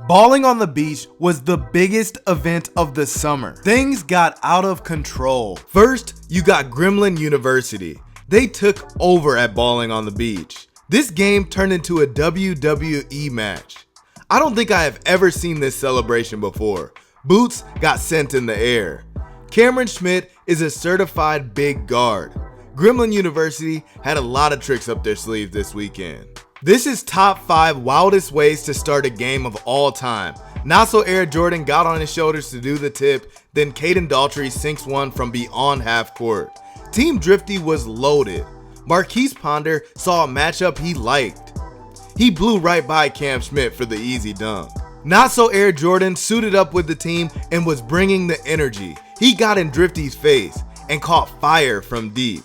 Balling on the beach was the biggest event of the summer. Things got out of control. First, you got Gremlin University. They took over at Balling on the Beach. This game turned into a WWE match. I don't think I have ever seen this celebration before. Boots got sent in the air. Cameron Schmidt is a certified big guard. Gremlin University had a lot of tricks up their sleeve this weekend. This is top 5 wildest ways to start a game of all time. Not So Air Jordan got on his shoulders to do the tip, then Caden Daltrey sinks one from beyond half court. Team Drifty was loaded. Marquise Ponder saw a matchup he liked. He blew right by Cam Schmidt for the easy dunk. Not So Air Jordan suited up with the team and was bringing the energy. He got in Drifty's face and caught fire from deep.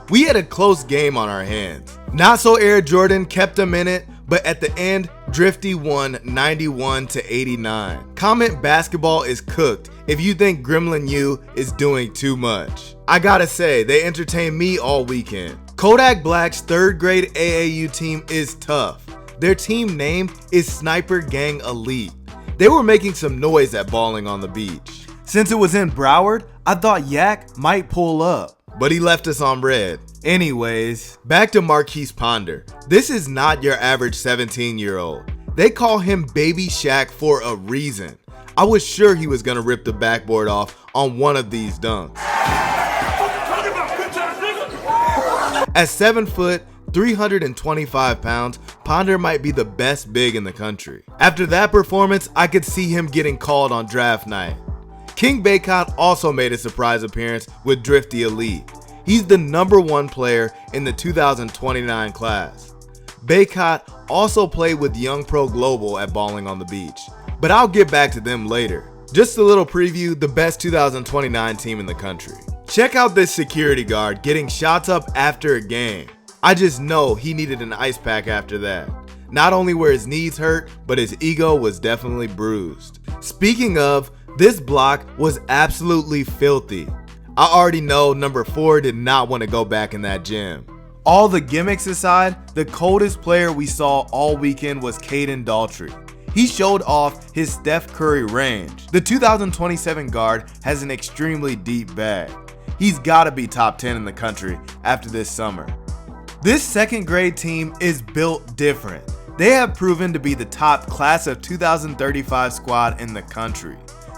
We had a close game on our hands. Not So Air Jordan kept them in it, but at the end, Drifty won 91-89. Comment Basketball Is Cooked if you think Gremlin U is doing too much. I gotta say, they entertained me all weekend. Kodak Black's 3rd grade AAU team is tough. Their team name is Sniper Gang Elite. They were making some noise at Balling on the Beach. Since it was in Broward, I thought Yak might pull up, but he left us on red. Anyways, back to Marquise Ponder. This is not your average 17-year-old. They call him Baby Shaq for a reason. I was sure he was gonna rip the backboard off on one of these dunks. At 7 foot, 325 pounds, Ponder might be the best big in the country. After that performance, I could see him getting called on draft night. King Baycott also made a surprise appearance with Drifty Elite. He's the #1 player in the 2029 class. Baycott also played with Young Pro Global at Balling on the Beach, but I'll get back to them later. Just a little preview, the best 2029 team in the country. Check out this security guard getting shots up after a game. I just know he needed an ice pack after that. Not only were his knees hurt, but his ego was definitely bruised. Speaking of, this block was absolutely filthy. I already know number 4 did not want to go back in that gym. All the gimmicks aside, the coldest player we saw all weekend was Caden Daltrey. He showed off his Steph Curry range. The 2027 guard has an extremely deep bag. He's gotta be top 10 in the country after this summer. This 2nd grade team is built different. They have proven to be the top class of 2035 squad in the country.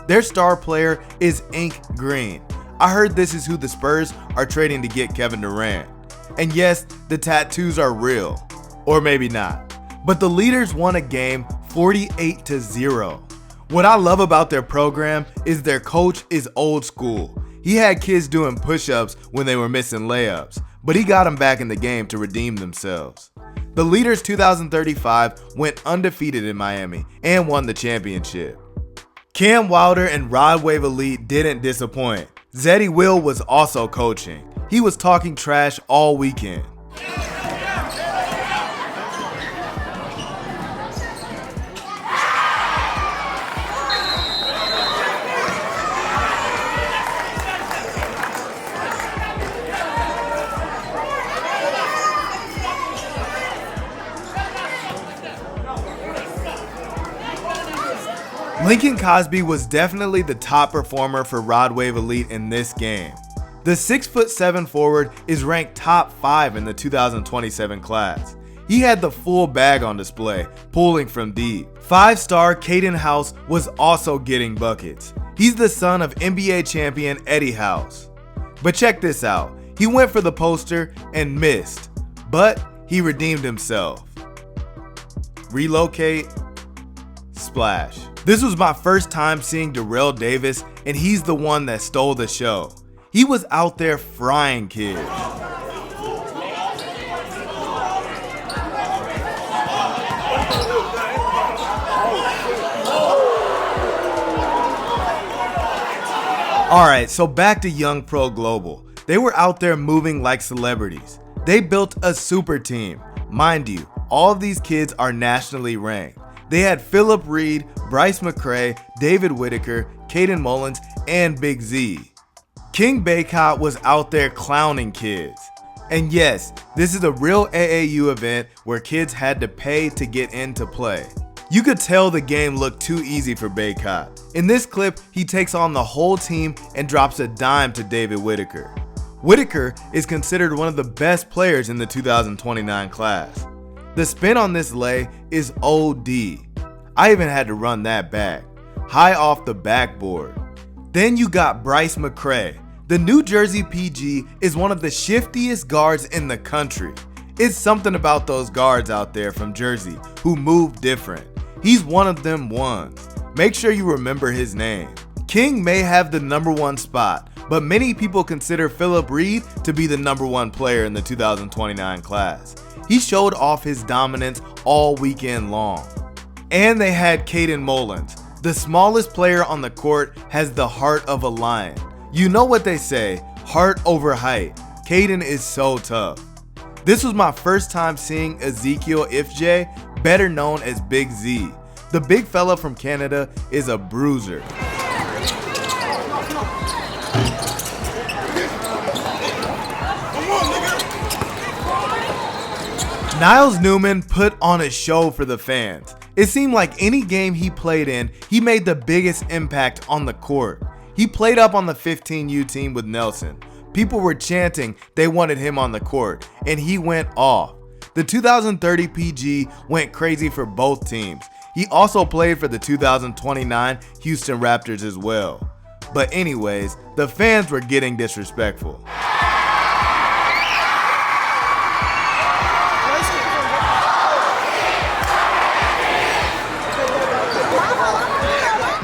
Their star player is Ink Green. I heard this is who the Spurs are trading to get Kevin Durant. And yes, the tattoos are real. Or maybe not. But the leaders won a game 48-0. What I love about their program is their coach is old school. He had kids doing push-ups when they were missing layups, but he got them back in the game to redeem themselves. The leaders 2035 went undefeated in Miami and won the championship. Cam Wilder and Rodwave Elite didn't disappoint. Zeddy Will was also coaching. He was talking trash all weekend. Lincoln Cosby was definitely the top performer for Rodwave Elite in this game. The 6'7" forward is ranked top 5 in the 2027 class. He had the full bag on display, pulling from deep. 5-star Caden House was also getting buckets. He's the son of NBA champion Eddie House. But check this out, he went for the poster and missed, but he redeemed himself. Relocate, splash. This was my first time seeing Darrell Davis, and he's the one that stole the show. He was out there frying kids. Alright, so back to Young Pro Global. They were out there moving like celebrities. They built a super team. Mind you, all of these kids are nationally ranked. They had Phillip Reed, Bryce McCray, David Whitaker, Caden Mullins, and Big Z. King Baycott was out there clowning kids. And yes, this is a real AAU event where kids had to pay to get in to play. You could tell the game looked too easy for Baycott. In this clip, he takes on the whole team and drops a dime to David Whitaker. Whitaker is considered one of the best players in the 2029 class. The spin on this lay is OD. I even had to run that back, high off the backboard. Then you got Bryce McCray. The New Jersey PG is one of the shiftiest guards in the country. It's something about those guards out there from Jersey who move different. He's one of them ones. Make sure you remember his name. King may have the #1 spot, but many people consider Philip Reed to be the #1 player in the 2029 class. He showed off his dominance all weekend long. And they had Caden Mullins. The smallest player on the court has the heart of a lion. You know what they say, heart over height. Caden is so tough. This was my first time seeing Ezekiel Ifjay, better known as Big Z. The big fella from Canada is a bruiser. Niles Newman put on a show for the fans. It seemed like any game he played in, he made the biggest impact on the court. He played up on the 15U team with Nelson. People were chanting they wanted him on the court, and he went off. The 2030 PG went crazy for both teams. He also played for the 2029 Houston Raptors as well. But anyways, the fans were getting disrespectful.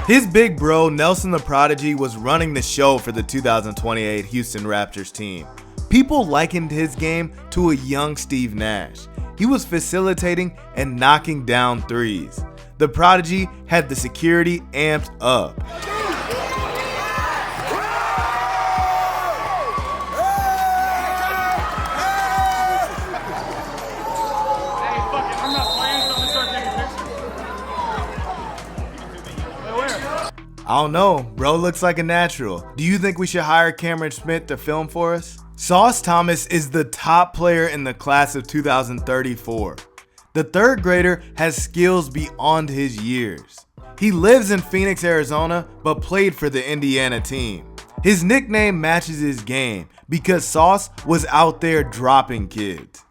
His big bro, Nelson the Prodigy, was running the show for the 2028 Houston Raptors team. People likened his game to a young Steve Nash. He was facilitating and knocking down threes. The Prodigy had the security amped up. I don't know, bro looks like a natural. Do you think we should hire Cameron Smith to film for us? Sauce Thomas is the top player in the class of 2034. The third grader has skills beyond his years. He lives in Phoenix, Arizona, but played for the Indiana team. His nickname matches his game because Sauce was out there dropping kids.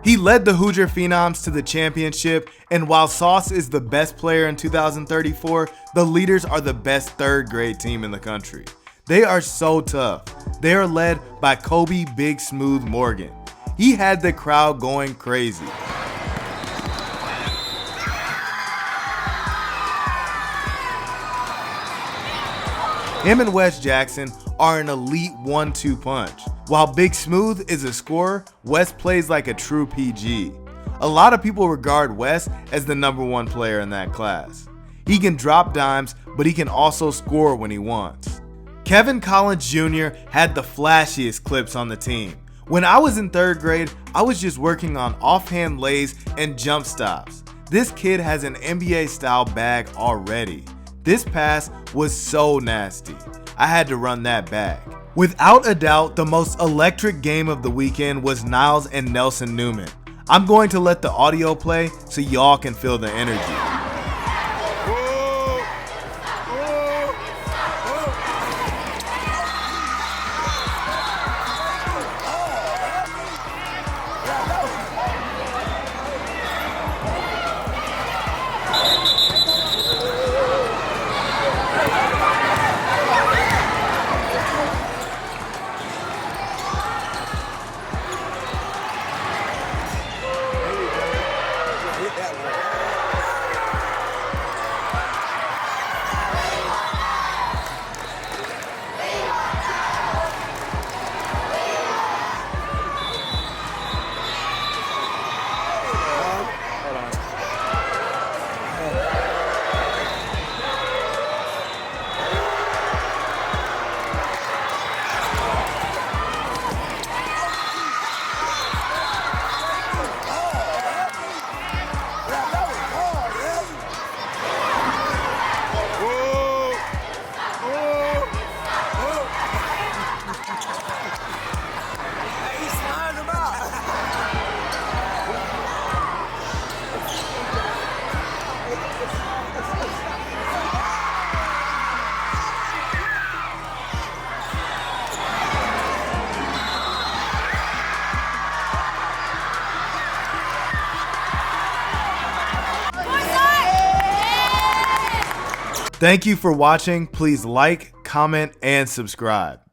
He led the Hoosier Phenoms to the championship, and while Sauce is the best player in 2034, the leaders are the best third grade team in the country. They are so tough. They are led by Kobe Big Smooth Morgan. He had the crowd going crazy. Him and Wes Jackson are an elite 1-2 punch. While Big Smooth is a scorer, Wes plays like a true PG. A lot of people regard Wes as the #1 player in that class. He can drop dimes, but he can also score when he wants. Kevin Collins Jr. had the flashiest clips on the team. When I was in third grade, I was just working on offhand lays and jump stops. This kid has an NBA style bag already. This pass was so nasty. I had to run that back. Without a doubt, the most electric game of the weekend was Niles and Nelson Newman. I'm going to let the audio play so y'all can feel the energy. Thank you for watching. Please like, comment, and subscribe.